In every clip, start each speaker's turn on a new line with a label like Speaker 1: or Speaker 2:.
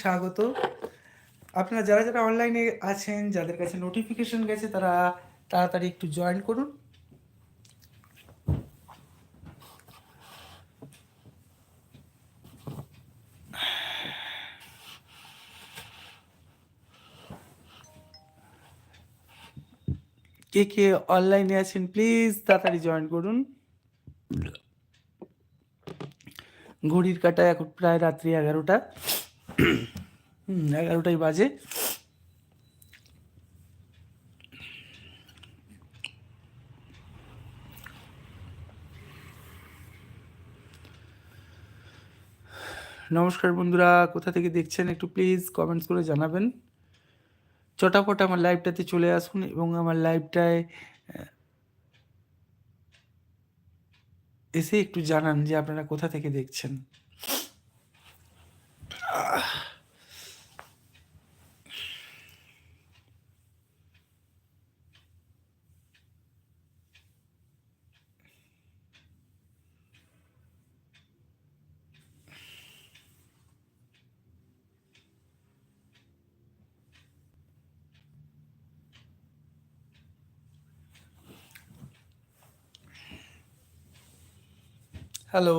Speaker 1: স্বাগত। আপনারা যারা যারা অনলাইনে আছেন, যাদের কাছে নোটিফিকেশন গেছে, তারা তাড়াতাড়ি একটু জয়েন করুন। কে কে অনলাইনে আছেন প্লিজ তাড়াতাড়ি জয়েন করুন। ঘড়ির কাঁটায় এখন প্রায় রাত্রি 11টা, 11টাই বাজে। নমস্কার বন্ধুরা, কোথা থেকে দেখছেন একটু প্লিজ কমেন্টস করে জানাবেন। চটাপট আমার লাইভটাতে চলে আসুন এবং আমার লাইভটায় এসে একটু জানান যে আপনারা কোথা থেকে দেখছেন। হ্যালো,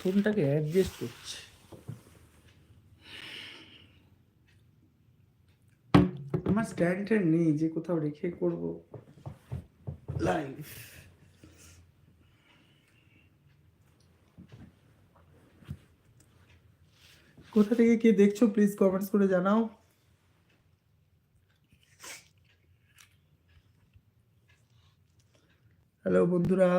Speaker 1: ফোনটাকে অ্যাডজাস্ট করছি। আমার স্ট্যান্ডের নেই যে কোথাও রেখে করব লাইভ। কোথা থেকে কে দেখছো প্লিজ কমেন্টস করে জানাও। হ্যালো বন্ধুরা,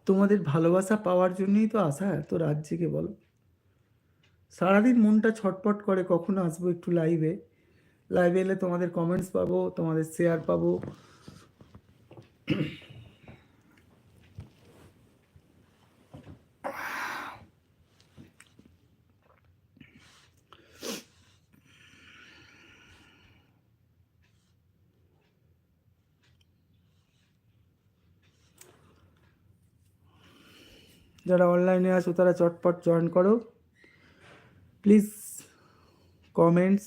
Speaker 1: তোমাদের ভালোবাসা পাওয়ার জন্যই তো আসা এত রাত জেগে, বলো। সারাদিন মনটা ছটপট করে কখন আসবো একটু লাইভে। লাইভে এলে তোমাদের কমেন্টস পাবো, তোমাদের শেয়ার পাবো। যারা অনলাইনে আছো তারা চটপট জয়েন করো প্লিজ। কমেন্টস